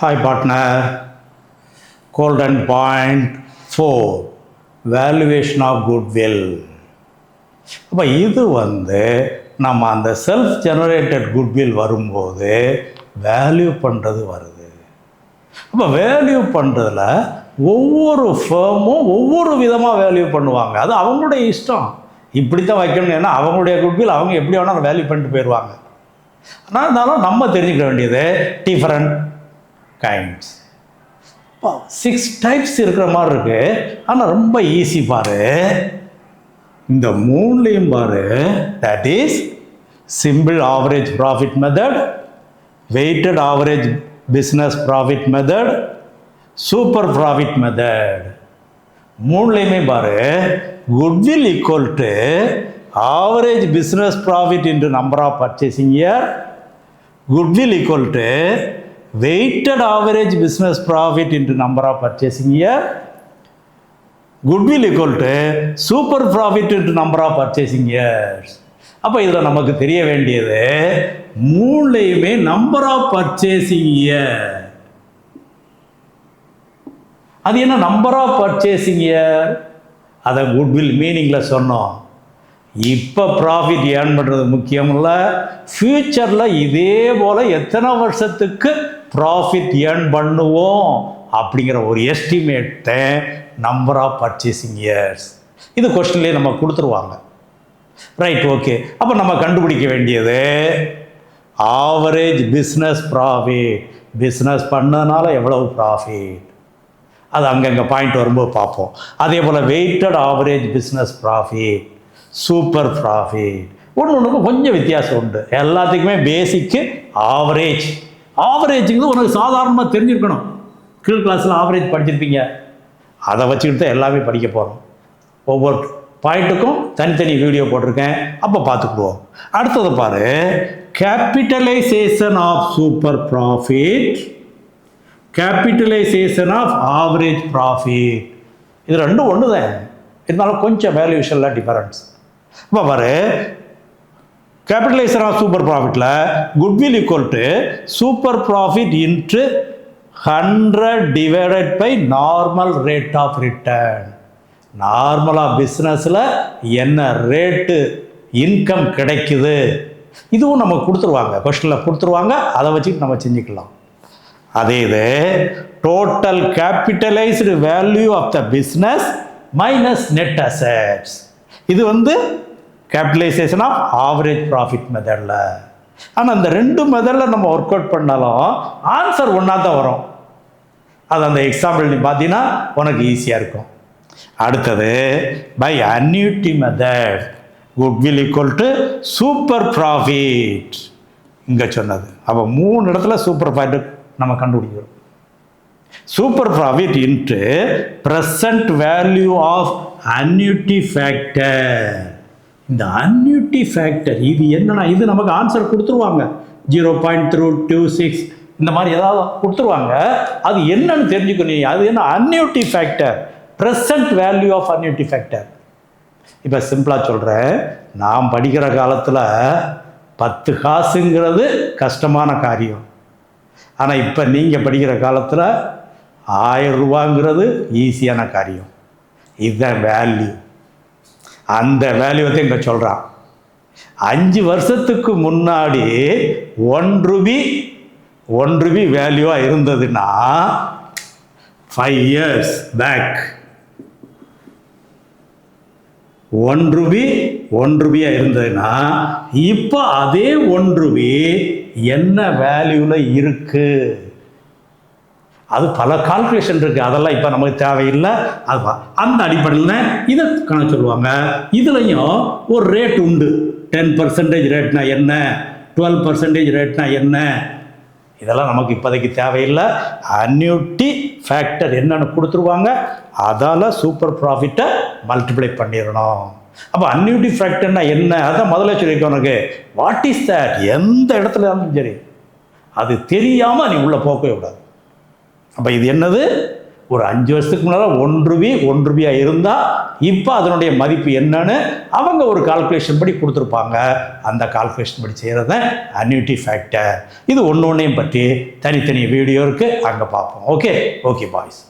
Hi partner, golden point 4, valuation of goodwill. அப்போ இது நம்ம அந்த செல்ஃப் ஜெனரேட்டட் குட்வில் வரும்போது வேல்யூ பண்ணுறது வருது. அப்போ வேல்யூ பண்ணுறதுல ஒவ்வொரு ஃபேமும் ஒவ்வொரு விதமாக வேல்யூ பண்ணுவாங்க. அது அவங்களுடைய இஷ்டம். இப்படி தான் வைக்கணும், ஏன்னா அவங்களுடைய குட்வில் அவங்க எப்படி வேணாலும் வேல்யூ பண்ணிட்டு போயிடுவாங்க. ஆனால் இருந்தாலும் நம்ம தெரிஞ்சுக்க வேண்டியது டிஃப்ரெண்ட் கைண்ட்ஸ். 6 டைப்ஸ் இருக்கிற மாதிரி இருக்கு. ஆனால் ரொம்ப ஈஸி பாரு. இந்த மூணுலையும் பாரு, that is simple average profit method, weighted average business profit method, super profit method. மூணுலையுமே பாரு, goodwill equal to average business profit into number of purchasing year, goodwill equal to weighted average business profit into number of purchasing year, goodwill equal to super profit into number of purchasing years. அப்போ இதில் நமக்கு தெரிய வேண்டியது மூணுலையுமே number of purchasing year. அது என்ன number of purchasing year? அதை goodwill மீனிங்கில் சொன்னோம். இப்போ ப்ராஃபிட் ஏர்ன் பண்ணுறது முக்கியம் இல்லை, ஃப்யூச்சரில் இதே போல் எத்தனை வருஷத்துக்கு ப்ராஃபிட் ஏர்ன் பண்ணுவோம் அப்படிங்கிற ஒரு எஸ்டிமேட்டை நம்பர் ஆஃப் பர்ச்சேசிங் இயர்ஸ். இது கொஸ்டின்லேயே நம்ம கொடுத்துருவாங்க. Right, okay. அப்போ நம்ம கண்டுபிடிக்க வேண்டியது ஆவரேஜ் பிஸ்னஸ் ப்ராஃபிட். பிஸ்னஸ் பண்ணதுனால எவ்வளவு ப்ராஃபிட், அது அங்கங்கே பாயிண்ட் வரும்போது பார்ப்போம். அதே போல் weighted average business profit, super profit. ஒன்றுக்கும் கொஞ்சம் வித்தியாசம் உண்டு. எல்லாத்துக்குமே பேசிக்கு ஆவரேஜ். ஆவரேஜுங்கிறது உனக்கு சாதாரணமாக தெரிஞ்சிருக்கணும். கீழ் கிளாஸில் ஆவரேஜ் படிச்சிருப்பீங்க. அதை வச்சுக்கிட்டு தான் எல்லாமே படிக்க போகிறோம். ஒவ்வொரு பாயிண்ட்டுக்கும் தனித்தனி வீடியோ போட்டிருக்கேன், அப்போ பார்த்துக்குவோம். அடுத்தது பாரு, capitalisation of super profit, capitalisation of average profit. இது ரெண்டும் ஒன்று தான், இருந்தாலும் கொஞ்சம் வேல்யூஷனில் டிஃபரன்ஸ். இப்போ பாரு, கேபிட்டலைசேஷன் ஆஃப் சூப்பர் ப்ராஃபிட்டில் goodwill equal to super profit into 100 divided by normal rate of return. நார்மலாக பிஸ்னஸில் என்ன ரேட்டு இன்கம் கிடைக்குது, இதுவும் நமக்கு கொடுத்துருவாங்க, கொஸ்டினில் கொடுத்துருவாங்க. அதை வச்சுட்டு நம்ம செஞ்சுக்கலாம். அதே இது total capitalised value of the business minus net assets. இது கேபிட்டலைசேஷன் ஆஃப் ஆவரேஜ் ப்ராஃபிட் மெத்தடில். ஆனால் இந்த ரெண்டு மெத்தடில் நம்ம ஒர்க் அவுட் பண்ணாலும் ஆன்சர் ஒன்றா தான் வரும். அது அந்த எக்ஸாம்பிள் நீ பார்த்தீங்கன்னா உனக்கு ஈஸியாக இருக்கும். அடுத்தது by annuity method, goodwill equal to super profit. இங்கே சொன்னது அப்போ 3 இடத்துல சூப்பர் ப்ராஃபிட் நம்ம கண்டுபிடிக்கிறோம். Super profit into present value of annuity factor. இந்த அன்யூட்டி ஃபேக்டர் இது என்னன்னா, இது நமக்கு ஆன்சர் கொடுத்துருவாங்க. 0.226 இந்த மாதிரி ஏதாவது கொடுத்துருவாங்க. அது என்னன்னு தெரிஞ்சுக்கணும். அது என்ன annuity factor, present value of annuity factor. இப்போ சிம்பிளாக சொல்கிறேன், நான் படிக்கிற காலத்தில் 10 காசுங்கிறது கஷ்டமான காரியம். ஆனால் இப்போ நீங்கள் படிக்கிற காலத்தில் 1000 ரூபாங்கிறது ஈஸியான காரியம். இதுதான் வேல்யூ. அந்த வேல்யூவை இங்கே சொல்கிறான். 5 வருஷத்துக்கு முன்னாடி 1 ரூபி வேல்யூவாக இருந்ததுன்னா 5 years பேக் 1 ரூபியாக இருந்ததுன்னா இப்போ அதே 1 ரூபி என்ன வேல்யூவில் இருக்கு, அது பல கால்குலேஷன் இருக்குது. அதெல்லாம் இப்போ நமக்கு தேவையில்லை. அது அந்த அடிப்படையில் இதை கணக்கு சொல்லுவாங்க. இதுலையும் ஒரு ரேட் உண்டு. 10% ரேட்னா என்ன, 12% ரேட்னா என்ன, இதெல்லாம் நமக்கு இப்போதைக்கு தேவையில்லை. அன்யூட்டி ஃபேக்டர் என்னன்னு கொடுத்துருவாங்க, அதால் சூப்பர் ப்ராஃபிட்டை மல்டிப்ளை பண்ணிடணும். அப்போ அன்யூட்டி ஃபேக்டர்னா என்ன, அதான் முதல்ல சொல்லியிருக்கேன் உனக்கு. What is that? எந்த இடத்துல இருந்தாலும் சரி அது தெரியாமல் நீ உள்ளே போகவே கூடாது. அப்போ இது என்னது? ஒரு 5 வருஷத்துக்கு முன்னால் 1 ரூபி 1 ரூபியா இருந்தால் இப்போ அதனுடைய மதிப்பு என்னன்னு அவங்க ஒரு கால்குலேஷன் படி கொடுத்துருப்பாங்க. அந்த கால்குலேஷன் படி செய்கிறது தான் அன்யூட்டி ஃபேக்டர். இது ஒன்று ஒன்றையும் பற்றி தனித்தனி வீடியோ இருக்குது, அங்கே பார்ப்போம். Okay boys.